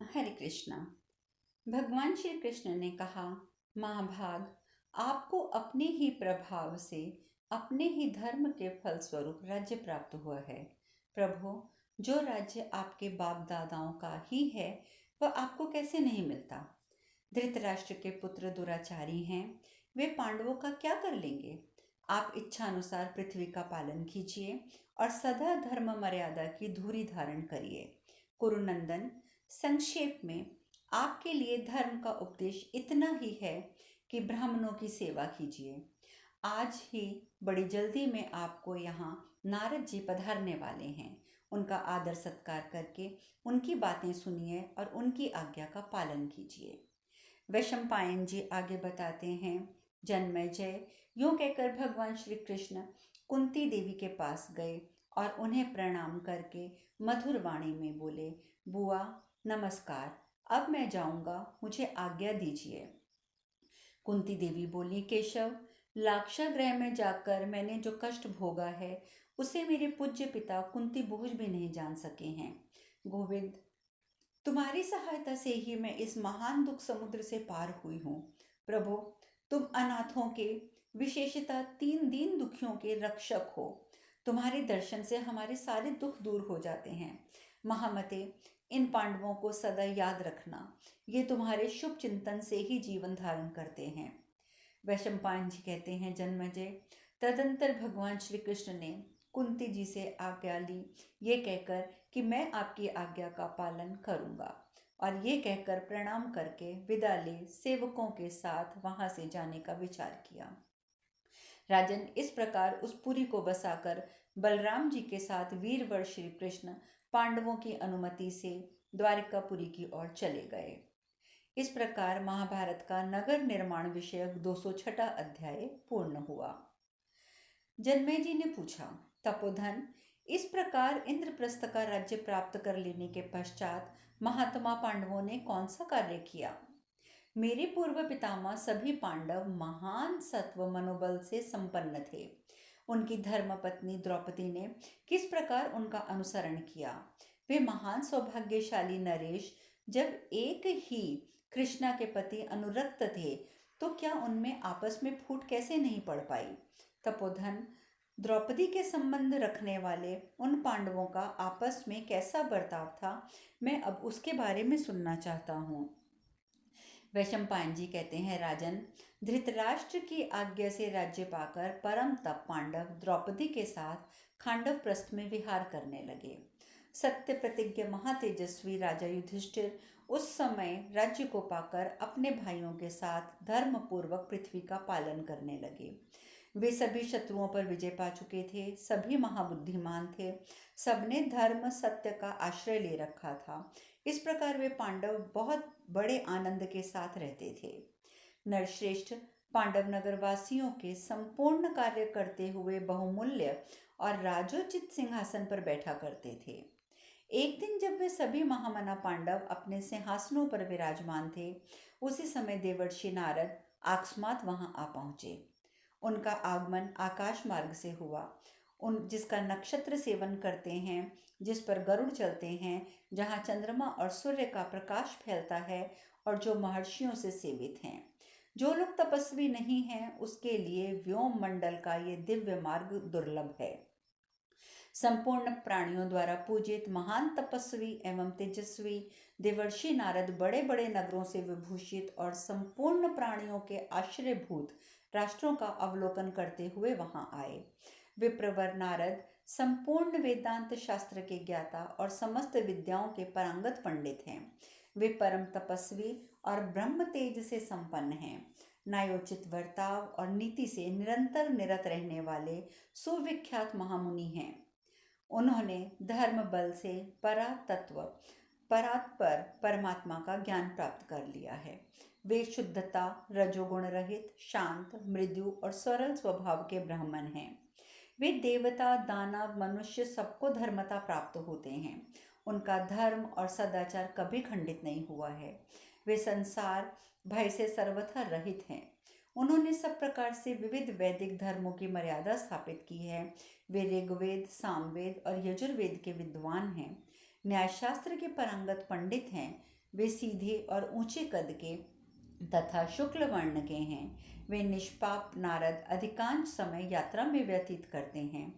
हरे कृष्णा। भगवान श्री कृष्ण ने कहा, महाभाग, आपको अपने ही प्रभाव से अपने ही धर्म के फलस्वरूप राज्य प्राप्त हुआ है। प्रभु, जो राज्य आपके बाप दादाओं का ही है वह आपको कैसे नहीं मिलता? धृतराष्ट्र के पुत्र दुराचारी हैं, वे पांडवों का क्या कर लेंगे? आप इच्छानुसार पृथ्वी का पालन कीजिए और सदा धर्म मर्यादा की धुरी धारण करिए। कुरुनंदन, संक्षेप में आपके लिए धर्म का उपदेश इतना ही है कि ब्राह्मणों की सेवा कीजिए। आज ही बड़ी जल्दी में आपको यहाँ नारद जी पधारने वाले हैं। उनका आदर सत्कार करके उनकी बातें सुनिए और उनकी आज्ञा का पालन कीजिए। वैशंपायन जी आगे बताते हैं, जन्मेजय, यूं कहकर भगवान श्री कृष्ण कुंती देवी के पास गए और उन्हें प्रणाम करके मधुर वाणी में बोले, बुआ नमस्कार, अब मैं जाऊंगा, मुझे आज्ञा दीजिए। कुंती देवी बोली, केशव, लाक्षागृह में जाकर मैंने जो कष्ट भोगा है उसे मेरे पूज्य पिता कुंती बोझ भी नहीं जान सके हैं। गोविंद, तुम्हारी सहायता से ही मैं इस महान दुख समुद्र से पार हुई हूँ। प्रभु, तुम अनाथों के, विशेषतः तीन दीन दुखियों के रक्षक हो। तुम्हारे दर्शन से हमारे सारे दुख दूर हो जाते हैं। महामते, इन पांडवों को सदा याद रखना, ये तुम्हारे शुभ चिंतन से ही जीवन धारण करते हैं। वैशंपायन जी कहते हैं, जन्मेजय, तदंतर भगवान श्री कृष्ण ने कुंती जी से आज्ञा ली, ये कहकर कि मैं आपकी आज्ञा का पालन करूंगा, और ये कहकर प्रणाम करके विदा ले सेवकों के साथ वहां से जाने का विचार किया। राजन, इस प्रकार उस पुरी को बसाकर बलराम जी के साथ वीरवर श्री कृष्ण पांडवों की अनुमति से द्वारिकापुरी की ओर चले गए। इस प्रकार महाभारत का नगर निर्माण विषयक 206 अध्याय पूर्ण हुआ। जन्मेजय जी ने पूछा, तपोधन, इस प्रकार इंद्रप्रस्थ का राज्य प्राप्त कर लेने के पश्चात महात्मा पांडवों ने कौन सा कार्य किया? मेरे पूर्व पितामह सभी पांडव महान सत्व मनोबल से संपन्न थे। उनकी धर्मपत्नी द्रौपदी ने किस प्रकार उनका अनुसरण किया? वे महान सौभाग्यशाली नरेश जब एक ही कृष्णा के प्रति अनुरक्त थे तो क्या उनमें आपस में फूट कैसे नहीं पड़ पाई? तपोधन, द्रौपदी के संबंध रखने वाले उन पांडवों का आपस में कैसा बर्ताव था, मैं अब उसके बारे में सुनना चाहता हूँ। वैशंपायन जी कहते हैं, राजन, धृतराष्ट्र की आज्ञा से राज्य पाकर परम तप पांडव द्रौपदी के साथ खांडव प्रस्थ में विहार करने लगे। सत्य प्रतिज्ञ महातेजस्वी राजा युधिष्ठिर उस समय राज्य को पाकर अपने भाइयों के साथ धर्म पूर्वक पृथ्वी का पालन करने लगे। वे सभी शत्रुओं पर विजय पा चुके थे, सभी महाबुद्धिमान थे, सबने धर्म सत्य का आश्रय ले रखा था। इस प्रकार वे पांडव बहुत बड़े आनंद के साथ रहते थे। नरश्रेष्ठ पांडव नगरवासियों के संपूर्ण कार्य करते हुए बहुमूल्य और राजोचित सिंहासन पर बैठा करते थे। एक दिन जब वे सभी महामना पांडव अपने सिंहासनों पर विराजमान थे, उसी समय देवर्षि नारद अकस्मात वहां आ पहुंचे। उनका आगमन आकाश मार्ग से हुआ, उन जिसका नक्षत्र सेवन करते हैं, जिस पर गरुड़ चलते हैं, जहाँ चंद्रमा और सूर्य का प्रकाश फैलता है, और जो महर्षियों से सेवित हैं। जो लोग तपस्वी नहीं हैं उसके लिए व्योम मंडल का ये दिव्य मार्ग दुर्लभ है। संपूर्ण प्राणियों द्वारा पूजित महान तपस्वी एवं तेजस्वी देवर्षि नारद बड़े बड़े नगरों से विभूषित और संपूर्ण प्राणियों के आश्रयभूत राष्ट्रों का अवलोकन करते हुए वहां आए। विप्रवर नारद संपूर्ण वेदांत शास्त्र के ज्ञाता और समस्त विद्याओं के पारंगत पंडित हैं। वे परम तपस्वी और ब्रह्म तेज से संपन्न हैं। न्यायोचित वर्ताव और नीति से निरंतर निरत रहने वाले सुविख्यात महामुनि हैं। उन्होंने धर्म बल से परातत्व परात्पर परमात्मा का ज्ञान प्राप्त कर लिया है। वे शुद्धता, रजोगुण रहित, शांत, मृदु और सरल स्वभाव के ब्राह्मण हैं। वे देवता, दानव, मनुष्य सबको धर्मता प्राप्त होते हैं। उनका धर्म और सदाचार कभी खंडित नहीं हुआ है। वे संसार भय से सर्वथा रहित हैं। उन्होंने सब प्रकार से विविध वैदिक धर्मों की मर्यादा स्थापित की है। वे ऋग्वेद, सामवेद और यजुर्वेद के विद्वान हैं। न्यायशास्त्र के पारंगत पंडित हैं। वे सीधे और ऊंचे कद के तथा शुक्ल वर्ण के हैं। वे निष्पाप नारद अधिकांश समय यात्रा में व्यतीत करते हैं।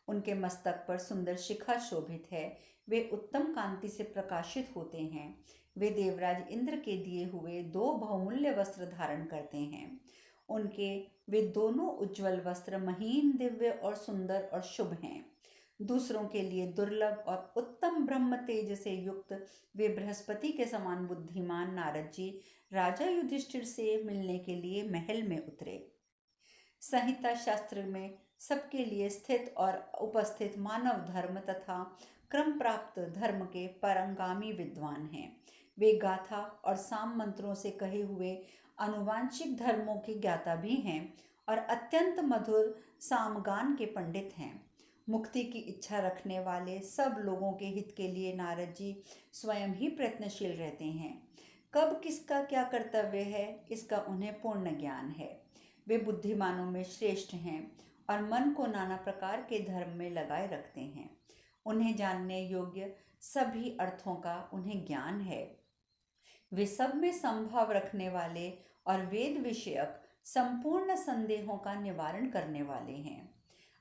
उनके मस्तक पर सुंदर शिखा शोभित है। वे उत्तम कांति से प्रकाशित होते हैं। वे देवराज इंद्र के दिए हुए 2 बहुमूल्य वस्त्र धारण करते हैं। उनके वे दोनों उज्ज्वल वस्त्र महीन, दिव्य और सुंदर और शुभ हैं। दूसरों के लिए दुर्लभ और उत्तम ब्रह्म तेज से युक्त वे बृहस्पति के समान बुद्धिमान नारद जी राजा युधिष्ठिर से मिलने के लिए महल में उतरे। संहिता शास्त्र में सबके लिए स्थित और उपस्थित मानव धर्म तथा क्रम प्राप्त धर्म के परंगामी विद्वान हैं। वे गाथा और साम मंत्रों से कहे हुए अनुवांशिक धर्मों के ज्ञाता भी हैं और अत्यंत मधुर सामगान के पंडित हैं। मुक्ति की इच्छा रखने वाले सब लोगों के हित के लिए नारद जी स्वयं ही प्रयत्नशील रहते हैं। कब किसका क्या कर्तव्य है, इसका उन्हें पूर्ण ज्ञान है। वे बुद्धिमानों में श्रेष्ठ हैं और मन को नाना प्रकार के धर्म में लगाए रखते हैं। उन्हें जानने योग्य सभी अर्थों का उन्हें ज्ञान है। वे सब में संभाव रखने वाले और वेद विषयक संपूर्ण संदेहों का निवारण करने वाले हैं।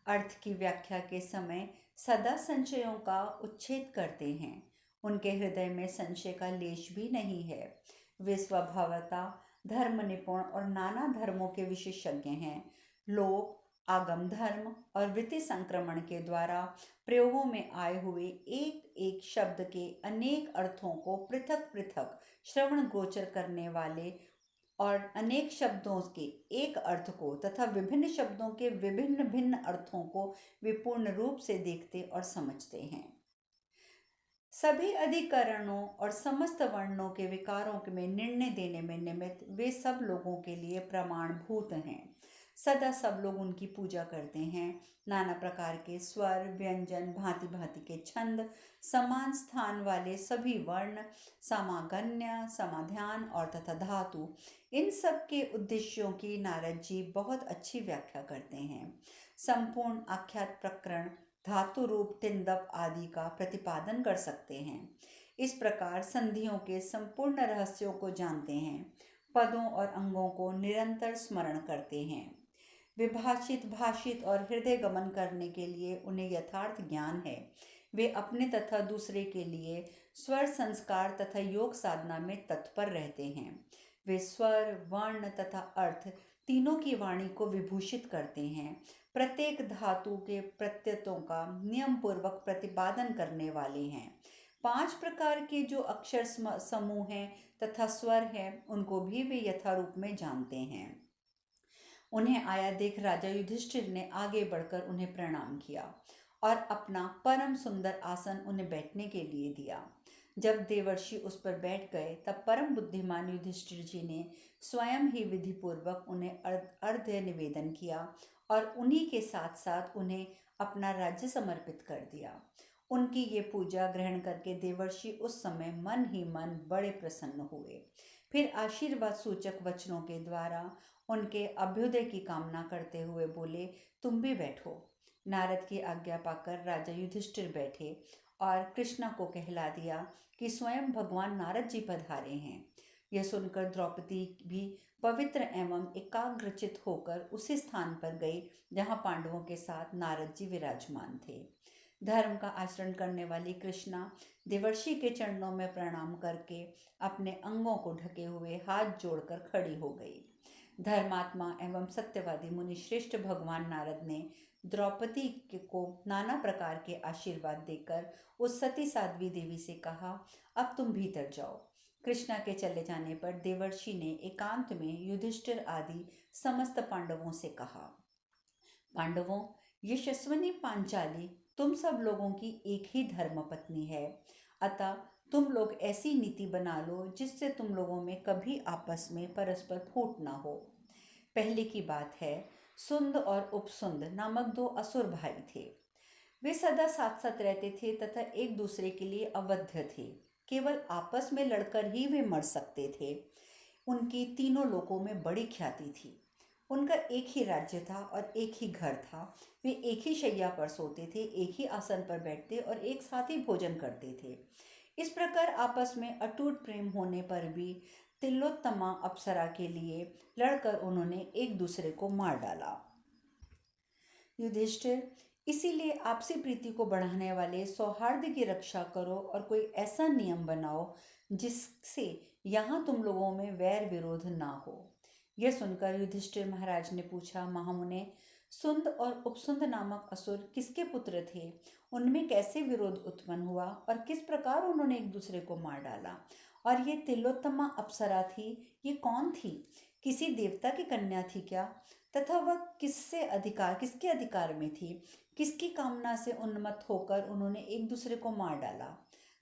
अर्थ की व्याख्या के समय सदा संशयों का उच्छेद करते हैं। उनके हृदय में संशय का लेश भी नहीं है। वे स्वभावतः धर्म निपुण और नाना धर्मों के विशेषज्ञ हैं। लोक, आगम धर्म और वृत्ति संक्रमण के द्वारा प्रयोगों में आए हुए एक एक शब्द के अनेक अर्थों को पृथक पृथक श्रवण गोचर करने वाले और अनेक शब्दों के एक अर्थ को तथा विभिन्न शब्दों के विभिन्न भिन्न अर्थों को वे पूर्ण रूप से देखते और समझते हैं। सभी अधिकरणों और समस्त वर्णों के विकारों में निर्णय देने में निमित्त वे सब लोगों के लिए प्रमाणभूत हैं। सदा सब लोग उनकी पूजा करते हैं। नाना प्रकार के स्वर, व्यंजन, भांति भांति के छंद, समान स्थान वाले सभी वर्ण, समागन्य, समाध्यान और तथा धातु, इन सब के उद्देश्यों की नारद जी बहुत अच्छी व्याख्या करते हैं। संपूर्ण आख्यात प्रकरण धातु रूप तिंदप आदि का प्रतिपादन कर सकते हैं। इस प्रकार संधियों के संपूर्ण रहस्यों को जानते हैं। पदों और अंगों को निरंतर स्मरण करते हैं। विभाषित, भाषित और हृदय गमन करने के लिए उन्हें यथार्थ ज्ञान है। वे अपने तथा दूसरे के लिए स्वर संस्कार तथा योग साधना में तत्पर रहते हैं। वे स्वर, वर्ण तथा अर्थ तीनों की वाणी को विभूषित करते हैं। प्रत्येक धातु के प्रत्ययों का नियम पूर्वक प्रतिपादन करने वाले हैं। 5 प्रकार के जो अक्षर समूह हैं तथा स्वर हैं, उनको भी वे यथारूप में जानते हैं। उन्हें आया देख राजा युधिष्ठिर ने आगे बढ़कर उन्हें प्रणाम किया और अपना परम सुंदर आसन उन्हें बैठने के लिए दिया। जब देवर्षि उस पर बैठ गए तब परम बुद्धिमान युधिष्ठिर जी ने स्वयं ही विधि पूर्वक उन्हें अर्घ्य निवेदन किया और उन्हीं के साथ साथ उन्हें अपना राज्य समर्पित कर दिया। उनकी ये पूजा ग्रहण करके देवर्षि उस समय मन ही मन बड़े प्रसन्न हुए। फिर आशीर्वाद सूचक वचनों के द्वारा उनके अभ्युदय की कामना करते हुए बोले, तुम भी बैठो। नारद की आज्ञा पाकर राजा युधिष्ठिर बैठे और कृष्णा को कहला दिया कि स्वयं भगवान नारद जी पधारे हैं। यह सुनकर द्रौपदी भी पवित्र एवं एकाग्रचित होकर उसी स्थान पर गई जहाँ पांडवों के साथ नारद जी विराजमान थे। धर्म का आचरण करने वाली कृष्णा देवर्षि के चरणों में प्रणाम करके अपने अंगों को ढके हुए हाथ जोड़कर खड़ी हो गई। धर्मात्मा एवं सत्यवादी मुनि श्रेष्ठ भगवान नारद ने द्रौपदी को नाना प्रकार के आशीर्वाद देकर उस सती साध्वी देवी से कहा, अब तुम भीतर जाओ। कृष्णा के चले जाने पर देवर्षि ने एकांत में युधिष्ठिर आदि समस्त पांडवों से कहा, पांडवों, यशस्विनी पांचाली तुम सब लोगों की एक ही धर्मपत्नी है। अतः तुम लोग ऐसी नीति बना लो जिससे तुम लोगों में कभी आपस में परस्पर फूट ना हो। पहले की बात है, सुंद और उपसुंद नामक 2 असुर भाई थे। वे सदा साथ साथ रहते थे तथा एक दूसरे के लिए अवध्य थे। केवल आपस में लड़कर ही वे मर सकते थे। उनकी तीनों लोकों में बड़ी ख्याति थी। उनका एक ही राज्य था और एक ही घर था। वे एक ही शैया पर सोते थे, एक ही आसन पर बैठते और एक साथ ही भोजन करते थे। इस प्रकार आपस में अटूट प्रेम होने पर भी तिलोत्तमा अप्सरा के लिए लड़कर उन्होंने एक दूसरे को मार डाला। युधिष्ठिर, इसीलिए आपसी प्रीति को बढ़ाने वाले सौहार्द की रक्षा करो और कोई ऐसा नियम बनाओ जिससे यहाँ तुम लोगों में वैर विरोध ना हो। यह सुनकर युधिष्ठिर महाराज ने पूछा, महामुने, सुंद और उपसुंद नामक असुर किसके पुत्र थे? उनमें कैसे विरोध उत्पन्न हुआ और किस प्रकार उन्होंने एक दूसरे को मार डाला? और ये तिलोत्तमा अप्सरा थी, ये कौन थी? किसी देवता की कन्या थी क्या? तथा वह किसके अधिकार में थी? किसकी कामना से उन्मत्त होकर उन्होंने एक दूसरे को मार डाला?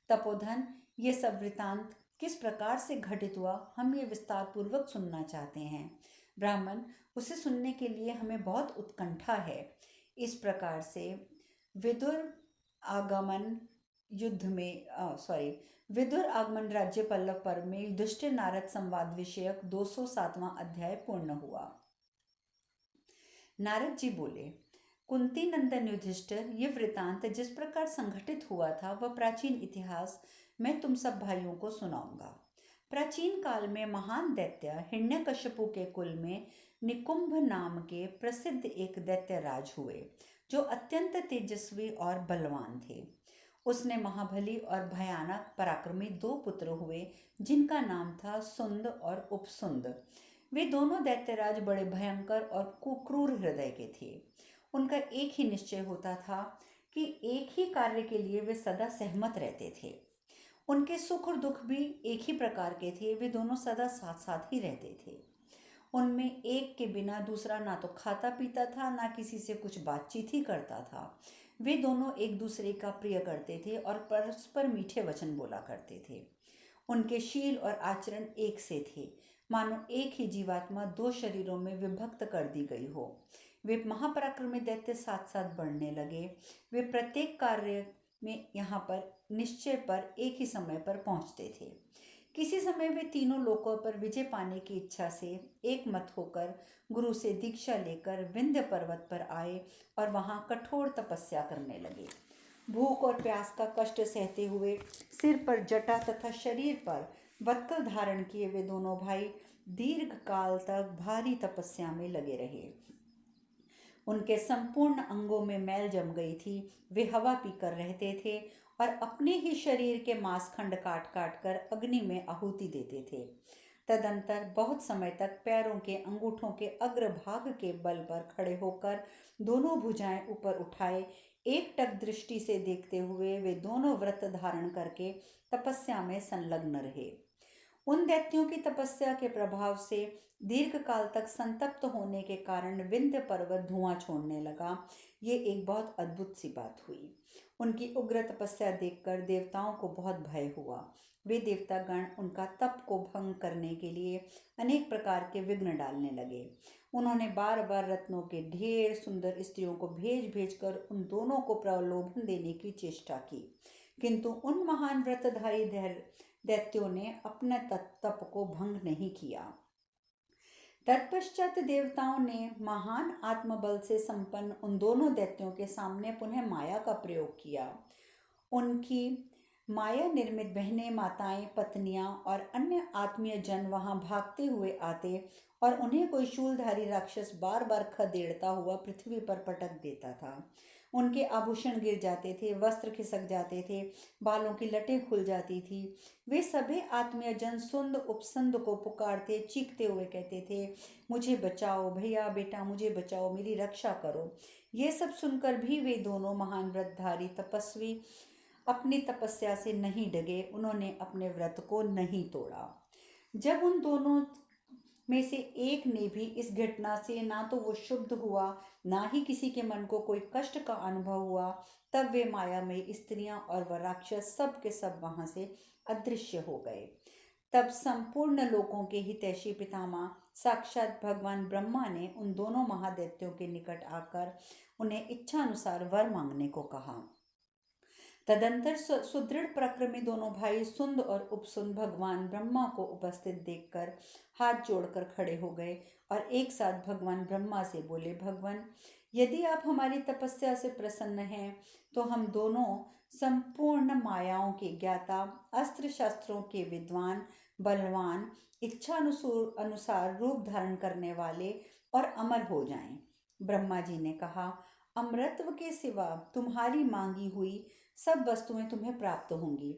तपोधन, ये सब वृतांत किस प्रकार से घटित हुआ, हम ये विस्तार पूर्वक सुनना चाहते हैं। ब्राह्मण, उसे सुनने के लिए हमें बहुत उत्कंठा है। इस प्रकार से विदुर आगमन विदुर आगमन राज्य पल्लव पर्व में युधिष्ठिर नारद संवाद विषयक 207वां अध्याय पूर्ण हुआ। नारद जी बोले, कुंती नंदन युधिष्ठिर, ये वृतांत जिस प्रकार संघटित हुआ था वह प्राचीन इतिहास मैं तुम सब भाइयों को सुनाऊंगा। प्राचीन काल में महान दैत्य हिरण्यकश्यपु के कुल में निकुंभ नाम के प्रसिद्ध एक दैत्य राज हुए, जो अत्यंत तेजस्वी और बलवान थे। उसने महाबली और भयानक पराक्रमी 2 पुत्र हुए, जिनका नाम था सुंद और उपसुंद। वे दोनों दैत्यराज बड़े भयंकर और कुक्रूर हृदय के थे। उनका एक ही निश्चय होता था कि एक ही कार्य के लिए वे सदा सहमत रहते थे। उनके सुख और दुख भी एक ही प्रकार के थे, वे दोनों सदा साथ साथ ही रहते थे। उनमें एक के बिना दूसरा ना तो खाता पीता था, ना किसी से कुछ बातचीत ही करता था। वे दोनों एक दूसरे का प्रिय करते थे और परस्पर मीठे वचन बोला करते थे। उनके शील और आचरण एक से थे, मानो एक ही जीवात्मा 2 शरीरों में विभक्त कर दी गई हो। वे महापराक्रमी दैत्य साथ साथ बढ़ने लगे। वे प्रत्येक कार्य में यहाँ पर निश्चय पर एक ही समय पर पहुँचते थे। किसी समय वे तीनों लोकों पर विजय पाने की इच्छा से एक मत होकर गुरु से दीक्षा लेकर विंध्य पर्वत पर आए और वहाँ कठोर तपस्या करने लगे। भूख और प्यास का कष्ट सहते हुए सिर पर जटा तथा शरीर पर वत्कल धारण किए वे दोनों भाई दीर्घ काल तक भारी तपस्या में लगे रहे। उनके संपूर्ण अंगों में मैल जम गई थी। वे हवा पीकर रहते थे और अपने ही शरीर के मांसखंड काट काट कर अग्नि में आहुति देते थे। तदंतर बहुत समय तक पैरों के अंगूठों के अग्रभाग के बल पर खड़े होकर दोनों भुजाएं ऊपर उठाए एकटक दृष्टि से देखते हुए वे दोनों व्रत धारण करके तपस्या में संलग्न रहे। उन दैत्यों की तपस्या के प्रभाव से दीर्घ काल तक संतप्त होने के कारण विंध्य पर्वत धुआं छोड़ने लगा। ये एक बहुत अद्भुत सी बात हुई। उनकी उग्र तपस्या देखकर देवताओं को बहुत भय हुआ। वे देवतागण उनका तप को भंग करने के लिए अनेक प्रकार के विघ्न डालने लगे। उन्होंने बार बार रत्नों के ढेर सुंदर स्त्रियों को भेज भेज कर उन दोनों को प्रलोभन देने की चेष्टा की, किंतु उन महान व्रतधारी दैत्यों ने अपने तप को भंग नहीं किया। तत्पश्चात देवताओं ने महान आत्मबल से संपन्न उन दोनों दैत्यों के सामने पुनः माया का प्रयोग किया। उनकी माया निर्मित बहनें, माताएं, पत्नियां और अन्य आत्मीय जन वहां भागते हुए आते और उन्हें कोई शूलधारी राक्षस बार बार खदेड़ता हुआ पृथ्वी पर पटक देता था। उनके आभूषण गिर जाते थे, वस्त्र खिसक जाते थे, बालों की लटें खुल जाती थी। वे सभी आत्मीय जन सुंद उपसुंद को पुकारते, चीखते हुए कहते थे, मुझे बचाओ भैया, बेटा मुझे बचाओ, मेरी रक्षा करो। ये सब सुनकर भी वे दोनों महान व्रतधारी तपस्वी अपनी तपस्या से नहीं डगे, उन्होंने अपने व्रत को नहीं तोड़ा। जब उन दोनों में से एक ने भी इस घटना से ना तो वो शुद्ध हुआ, ना ही किसी के मन को कोई कष्ट का अनुभव हुआ, तब वे माया में स्त्रियां और वह राक्षस सब के सब वहां से अदृश्य हो गए। तब संपूर्ण लोकों के हितैषी पितामह साक्षात भगवान ब्रह्मा ने उन दोनों महादैत्यों के निकट आकर उन्हें इच्छा अनुसार वर मांगने को कहा। तदंतर सुदृढ़ पराक्रमी दोनों भाई सुंद और उपसुंद भगवान ब्रह्मा को उपस्थित देखकर हाथ जोड़कर खड़े हो गए और एक साथ भगवान ब्रह्मा से बोले, भगवान, यदि आप हमारी तपस्या से प्रसन्न हैं तो हम दोनों संपूर्ण मायाओं के ज्ञाता, अस्त्र शस्त्रों के विद्वान, बलवान, इच्छा अनुसार रूप धारण करने वाले और अमर हो जाएं। ब्रह्मा जी ने कहा, अमरत्व के सिवा तुम्हारी मांगी हुई सब वस्तुएं तुम्हें प्राप्त होंगी।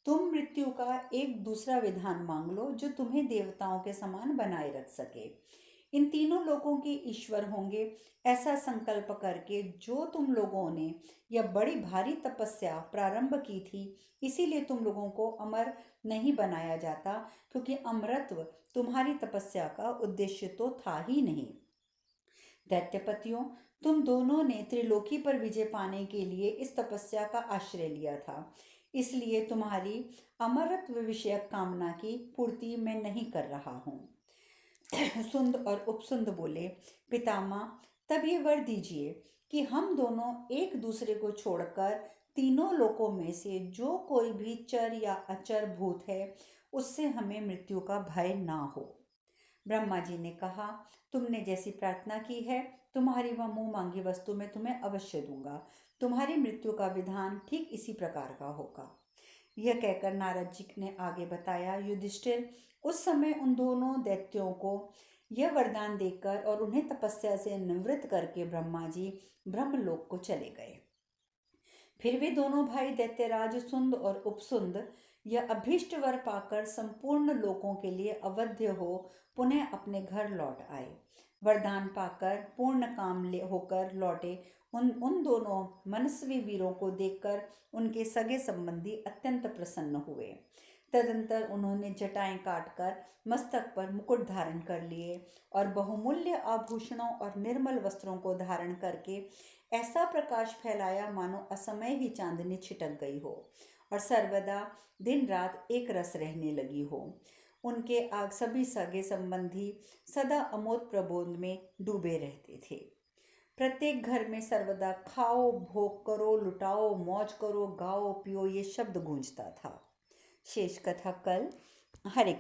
तुम मृत्यु का एक दूसरा विधान मांग लो जो तुम्हें देवताओं के समान बनाए रख सके। इन तीनों लोगों के ईश्वर होंगे, ऐसा संकल्प करके जो तुम लोगों ने यह बड़ी भारी तपस्या प्रारंभ की थी, इसीलिए तुम लोगों को अमर नहीं बनाया जाता, क्योंकि अमरत्व तुम्हारी तपस्या का उद्देश्य तो था ही नहीं। दैत्यपतियों, तुम दोनों ने त्रिलोकी पर विजय पाने के लिए इस तपस्या का आश्रय लिया था, इसलिए तुम्हारी अमरत्व विषयक कामना की पूर्ति मैं नहीं कर रहा हूँ। सुंद और उपसुंद बोले, पितामह, तब ये वर दीजिए कि हम दोनों एक दूसरे को छोड़कर तीनों लोकों में से जो कोई भी चर या अचर भूत है, उससे हमें मृत्यु का भय ना हो। ब्रह्मा जी ने कहा, तुमने जैसी प्रार्थना की है, तुम्हारी वह मुंह मांगी वस्तु मैं तुम्हें अवश्य दूंगा। तुम्हारी मृत्यु का विधान ठीक इसी प्रकार का होगा। यह कहकर नारद जी ने आगे बताया, युधिष्ठिर, उस समय उन दोनों दैत्यों को यह वरदान देकर और उन्हें तपस्या से निवृत्त करके ब्रह्मा जी ब्रह्मलोक को चले गए। फिर वे दोनों भाई दैत्यराज सुंद और उपसुंद यह अभीष्ट वर पाकर संपूर्ण लोकों के लिए अवध्य हो पुनः अपने घर लौट आए। वरदान पाकर पूर्ण काम होकर लौटे उन उन दोनों मनस्वी वीरों को देखकर उनके सगे संबंधी अत्यंत प्रसन्न हुए। तदंतर उन्होंने जटाएं काटकर मस्तक पर मुकुट धारण कर लिए और बहुमूल्य आभूषणों और निर्मल वस्त्रों को धारण करके ऐसा प्रकाश फैलाया मानो असमय ही चांदनी छिटक गई हो और सर्वदा दिन रात एक रस रहने लगी हो। उनके आग सभी सगे संबंधी सदा अमोद प्रबोध में डूबे रहते थे। प्रत्येक घर में सर्वदा खाओ, भोग करो, लुटाओ, मौज करो, गाओ, पियो, ये शब्द गूंजता था। शेष कथा कल। हरे